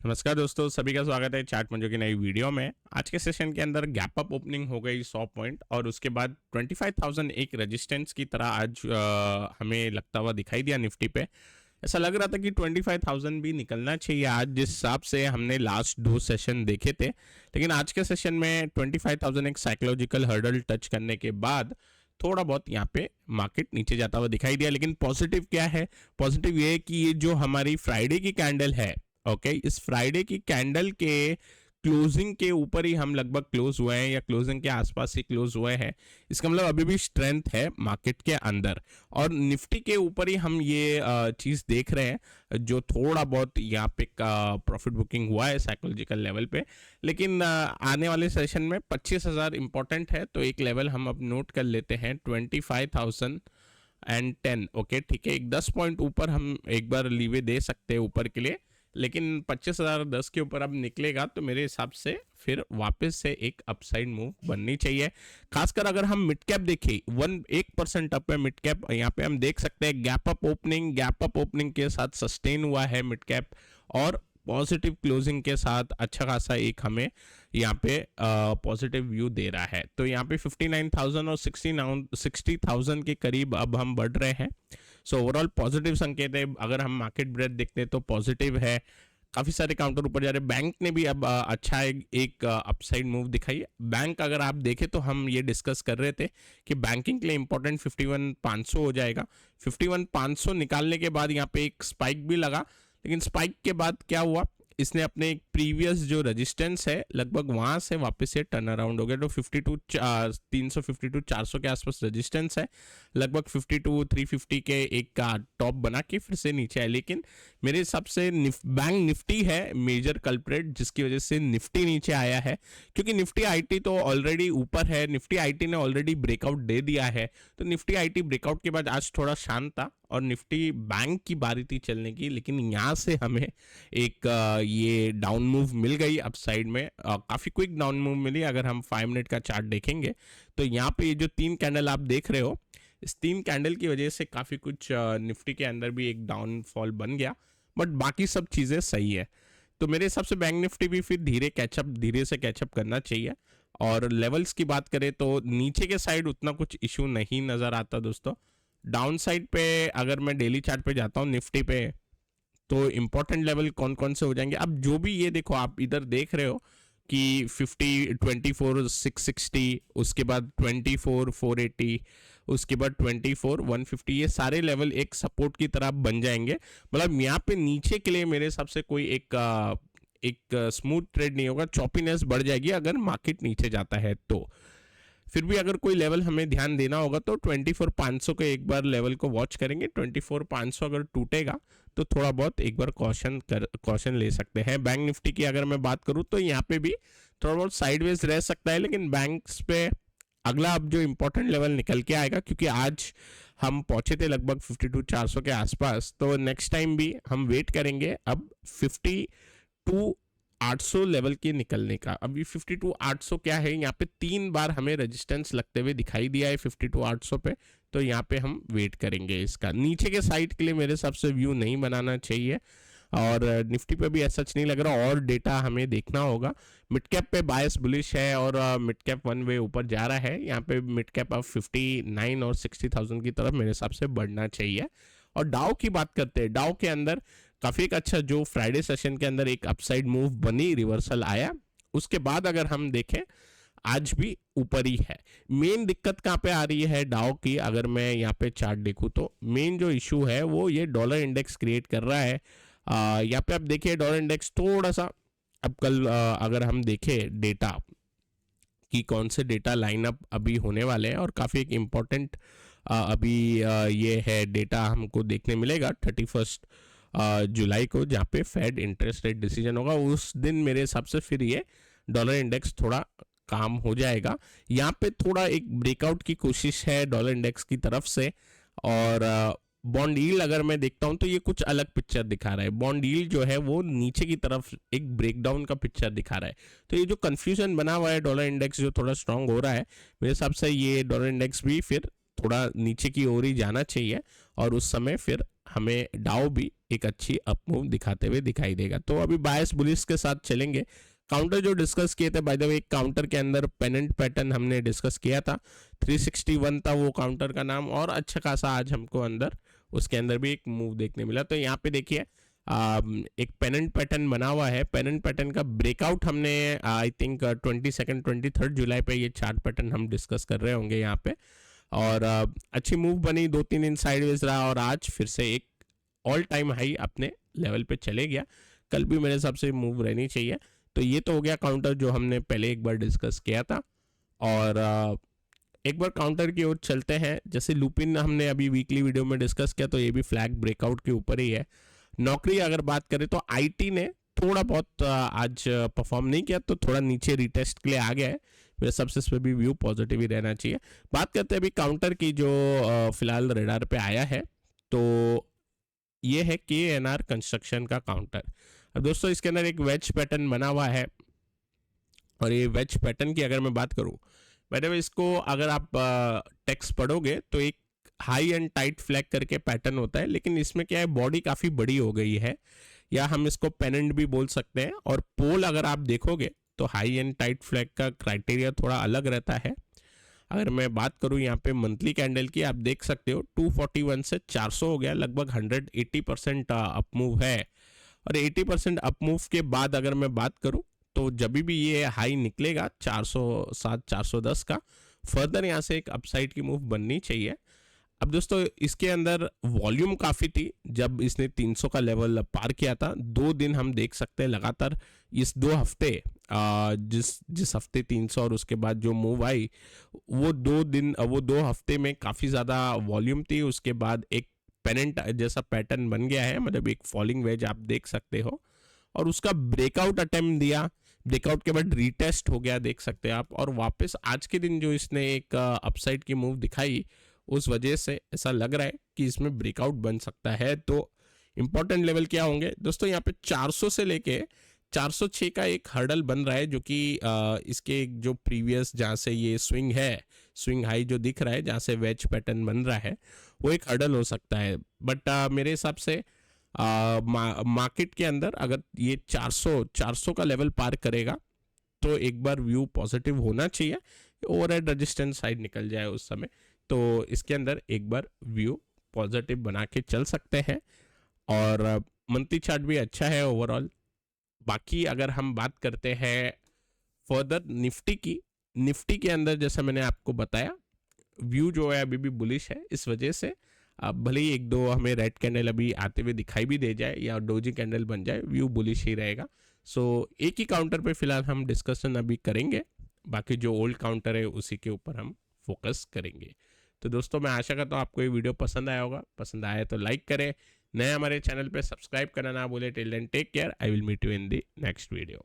नमस्कार दोस्तों, सभी का स्वागत है चार्ट मंजो की नई वीडियो में। आज के सेशन के अंदर गैप अप ओपनिंग हो गई 100 पॉइंट और उसके बाद 25,000 एक रेजिस्टेंस की तरह आज हमें लगता हुआ दिखाई दिया निफ्टी पे। ऐसा लग रहा था कि 25,000 भी निकलना चाहिए आज, जिस हिसाब से हमने लास्ट दो सेशन देखे थे। लेकिन आज के सेशन में 25,000 एक साइकोलॉजिकल हर्डल टच करने के बाद थोड़ा बहुत यहाँ पे मार्केट नीचे जाता हुआ दिखाई दिया। लेकिन पॉजिटिव क्या है? पॉजिटिव ये है कि ये जो हमारी फ्राइडे की कैंडल है, ओके, इस फ्राइडे की कैंडल के क्लोजिंग के ऊपर ही हम लगभग क्लोज हुए हैं या क्लोजिंग के आसपास ही क्लोज हुए हैं। इसका मतलब अभी भी स्ट्रेंथ है मार्केट के अंदर और निफ्टी के ऊपर ही हम ये चीज़ देख रहे हैं, जो थोड़ा बहुत यहाँ पे प्रॉफिट बुकिंग हुआ है साइकोलॉजिकल लेवल पे। लेकिन आने वाले सेशन में 25,000 इंपॉर्टेंट है, तो एक लेवल हम अब नोट कर लेते हैं 25,010। ओके, ठीक है, एक 10 पॉइंट ऊपर हम एक बार लीवे दे सकते हैं ऊपर के लिए। लेकिन 25,010 के ऊपर अब निकलेगा तो मेरे हिसाब से फिर वापस से एक अपसाइड मूव बननी चाहिए। खासकर अगर हम मिड कैप देखें, 1% अप है मिड कैप। यहाँ पे हम देख सकते हैं गैप अप ओपनिंग के साथ सस्टेन हुआ है मिड कैप और पॉजिटिव क्लोजिंग के साथ अच्छा खासा एक हमें यहाँ पे पॉजिटिव व्यू दे रहा है। तो यहाँ पे 59,000 और 60,000 के करीब अब हम बढ़ रहे हैं। सो ओवरऑल पॉजिटिव संकेत है। अगर हम मार्केट ब्रेथ देखते हैं तो पॉजिटिव है, काफ़ी सारे काउंटर ऊपर जा रहे हैं। बैंक ने भी अब अच्छा एक अपसाइड मूव दिखाई है। बैंक अगर आप देखें तो हम ये डिस्कस कर रहे थे कि बैंकिंग के लिए इंपॉर्टेंट 51,500 हो जाएगा। 51,500 निकालने के बाद यहाँ पे एक स्पाइक भी लगा, लेकिन स्पाइक के बाद क्या हुआ, इसने अपने एक प्रीवियस जो रेजिस्टेंस है लगभग वहां से वापस से टर्न अराउंड हो गया। तो 352 के आसपास रेजिस्टेंस है, लगभग 350 के एक का टॉप बना के फिर से नीचे है। लेकिन मेरे हिसाब से बैंक निफ्टी है मेजर कल्प्रेट, जिसकी वजह से निफ्टी नीचे आया है। क्योंकि निफ्टी आईटी तो ऑलरेडी ऊपर है, निफ्टी आईटी ने ऑलरेडी ब्रेकआउट दे दिया है। तो निफ्टी आईटी ब्रेकआउट के बाद आज थोड़ा शांत था और निफ्टी बैंक की बारी थी चलने की। लेकिन यहाँ से हमें एक ये डाउन मूव मिल गई अपसाइड में, काफ़ी क्विक डाउन मूव मिली। अगर हम 5 मिनट का चार्ट देखेंगे तो यहाँ पे ये जो 3 कैंडल आप देख रहे हो, इस 3 कैंडल की वजह से काफ़ी कुछ निफ्टी के अंदर भी एक डाउनफॉल बन गया, बट बाकी सब चीज़ें सही है। तो मेरे हिसाब से बैंक निफ्टी भी फिर धीरे से कैचअप करना चाहिए। और लेवल्स की बात करें तो नीचे के साइड उतना कुछ इशू नहीं नज़र आता दोस्तों। डाउन साइड पे अगर मैं डेली चार्ट पे जाता हूँ निफ्टी पे, तो इंपॉर्टेंट लेवल कौन कौन से हो जाएंगे। अब जो भी ये देखो, आप इधर देख रहे हो कि 24,660, उसके बाद 24,480, उसके बाद 24,150, ये सारे लेवल एक सपोर्ट की तरह बन जाएंगे। मतलब यहाँ पे नीचे के लिए मेरे हिसाब से कोई एक स्मूथ ट्रेड नहीं होगा, चॉपीनेस बढ़ जाएगी अगर मार्केट नीचे जाता है तो। फिर भी अगर कोई लेवल हमें ध्यान देना होगा तो 24,500 के एक बार लेवल को वॉच करेंगे। 24,500 अगर टूटेगा तो थोड़ा बहुत एक बार कॉशन ले सकते हैं। बैंक निफ्टी की अगर मैं बात करूं तो यहाँ पे भी थोड़ा बहुत साइडवेज रह सकता है, लेकिन बैंक्स पे अगला अब जो इंपॉर्टेंट लेवल निकल के आएगा, क्योंकि आज हम पहुंचे थे लगभग 52,400 के आसपास, तो नेक्स्ट टाइम भी हम वेट करेंगे अब 52,800 लेवल के निकलने का। अभी 52,800 क्या है, यहाँ पे 3 बार हमें रेजिस्टेंस लगते हुए दिखाई दिया है 52,800 पे। तो यहाँ पे हम वेट करेंगे इसका। नीचे के साइड के लिए मेरे हिसाब से व्यू नहीं बनाना चाहिए और निफ्टी पे भी ऐसा नहीं लग रहा, और डेटा हमें देखना होगा। मिड कैप पे बायस बुलिश है और मिड कैप वन वे ऊपर जा रहा है। यहाँ पे मिड कैप अब 59 और 60,000 की तरफ मेरे हिसाब से बढ़ना चाहिए। और डाउ की बात करते हैं, डाउ के अंदर काफ़ी एक अच्छा जो फ्राइडे सेशन के अंदर एक अपसाइड मूव बनी, रिवर्सल आया। उसके बाद अगर हम देखें आज भी ऊपर ही है। मेन दिक्कत कहाँ पे आ रही है डाउ की, अगर मैं यहाँ पे चार्ट देखूँ तो मेन जो इशू है वो ये डॉलर इंडेक्स क्रिएट कर रहा है। यहाँ पे आप देखिए डॉलर इंडेक्स थोड़ा सा, अब कल अगर हम देखें डेटा कि कौन से डेटा लाइनअप अभी होने वाले हैं, और काफ़ी एक इम्पॉर्टेंट अभी ये है डेटा हमको देखने मिलेगा 31 जुलाई को, जहाँ पे फेड इंटरेस्ट रेट डिसीजन होगा। उस दिन मेरे हिसाब से फिर ये डॉलर इंडेक्स थोड़ा काम हो जाएगा। यहाँ पे थोड़ा एक ब्रेकआउट की कोशिश है डॉलर इंडेक्स की तरफ से। और बॉन्ड यील्ड अगर मैं देखता हूँ तो ये कुछ अलग पिक्चर दिखा रहा है। बॉन्ड यील्ड जो है वो नीचे की तरफ एक ब्रेकडाउन का पिक्चर दिखा रहा है। तो ये जो कंफ्यूजन बना हुआ है, डॉलर इंडेक्स जो थोड़ा स्ट्रांग हो रहा है, मेरे हिसाब से ये डॉलर इंडेक्स भी फिर थोड़ा नीचे की ओर ही जाना चाहिए और उस समय फिर हमें डाउ भी एक अच्छी अप मूव दिखाते हुए दिखाई देगा। तो अभी बायस बुलिश के साथ चलेंगे। काउंटर जो डिस्कस किए थे, बाय द वे एक काउंटर के अंदर पेनेंट पैटर्न हमने डिस्कस किया था, 361 था वो काउंटर का नाम, और अच्छा खासा आज हमको अंदर उसके अंदर भी एक मूव देखने मिला। तो यहाँ पे देखिए एक पेनेंट पैटर्न बना हुआ है। पेनेंट पैटर्न का ब्रेकआउट हमने आई थिंक 23 जुलाई पे ये चार्ट पैटर्न हम डिस्कस कर रहे होंगे यहाँ पे, और अच्छी मूव बनी, 2-3 दिन साइडवेज रहा और आज फिर से एक ऑल टाइम हाई अपने लेवल पे चले गया। कल भी मेरे हिसाब से मूव रहनी चाहिए। तो ये तो हो गया काउंटर जो हमने पहले एक बार डिस्कस किया था। और एक बार काउंटर की ओर चलते हैं। जैसे लुपिन हमने अभी वीकली वीडियो में डिस्कस किया, तो ये भी फ्लैग ब्रेकआउट के ऊपर ही है। नौकरी अगर बात करें तो आईटी ने थोड़ा बहुत आज परफॉर्म नहीं किया, तो थोड़ा नीचे रिटेस्ट के लिए आ गया है। मेरे सबसे इस पर भी व्यू पॉजिटिव ही रहना चाहिए। बात करते हैं अभी काउंटर की जो फिलहाल रेडार पे आया है, तो ये है KNR कंस्ट्रक्शन का काउंटर। अब दोस्तों इसके अंदर एक वेज पैटर्न बना हुआ है, और ये वेज पैटर्न की अगर मैं बात करूं, मैडम इसको अगर आप टेक्स्ट पढ़ोगे तो एक हाई एंड टाइट फ्लैग करके पैटर्न होता है, लेकिन इसमें क्या है, बॉडी काफ़ी बड़ी हो गई है, या हम इसको पेनेंट भी बोल सकते हैं। और पोल अगर आप देखोगे तो हाई एंड टाइट फ्लैग का क्राइटेरिया थोड़ा अलग रहता है। अगर मैं बात करूं यहाँ पे मंथली कैंडल की, आप देख सकते हो 241 से 400 हो गया, लगभग 180% अप मूव है। और 80% अप मूव के बाद अगर मैं बात करूं तो जब भी ये हाई निकलेगा 407 410 का, फर्दर यहाँ से एक अपसाइड की मूव बननी चाहिए। अब दोस्तों इसके अंदर वॉल्यूम काफ़ी थी जब इसने 300 का लेवल पार किया था। 2 दिन हम देख सकते हैं लगातार, इस 2 हफ्ते जिस हफ्ते 300 और उसके बाद जो मूव आई, वो 2 हफ्ते में काफ़ी ज़्यादा वॉल्यूम थी। उसके बाद एक पेनेंट जैसा पैटर्न बन गया है, मतलब एक फॉलिंग वेज आप देख सकते हो, और उसका ब्रेकआउट अटेम्प्ट दिया। ब्रेकआउट के बाद रीटेस्ट हो गया, देख सकते हैं आप, और वापस आज के दिन जो इसने एक अपसाइड की मूव दिखाई, उस वजह से ऐसा लग रहा है कि इसमें ब्रेकआउट बन सकता है। तो इंपॉर्टेंट लेवल क्या होंगे दोस्तों, यहाँ पे 400 से लेके 406 का एक हर्डल बन रहा है, जो कि इसके जो प्रीवियस जहाँ से ये स्विंग हाई जो दिख रहा है, जहाँ से वेज पैटर्न बन रहा है, वो एक हर्डल हो सकता है। बट मेरे हिसाब से मार्केट के अंदर अगर ये 400 का लेवल पार करेगा तो एक बार व्यू पॉजिटिव होना चाहिए, ओवरहेड रेजिस्टेंस साइड निकल जाए उस समय, तो इसके अंदर एक बार व्यू पॉजिटिव बना के चल सकते हैं। और मंथली चार्ट भी अच्छा है ओवरऑल। बाकी अगर हम बात करते हैं फर्दर निफ्टी के अंदर, जैसा मैंने आपको बताया, व्यू जो है अभी भी बुलिश है। इस वजह से अब भले ही 1-2 हमें रेड कैंडल अभी आते हुए दिखाई भी दे जाए या डोजी कैंडल बन जाए, व्यू बुलिश ही रहेगा। सो एक ही काउंटर पे फिलहाल हम डिस्कशन अभी करेंगे, बाकी जो ओल्ड काउंटर है उसी के ऊपर हम फोकस करेंगे। तो दोस्तों मैं आशा करता हूँ आपको ये वीडियो पसंद आया होगा। पसंद आया तो लाइक करें, नए हमारे चैनल पे सब्सक्राइब करना ना भूले। Till then take care, I will meet you in the next video.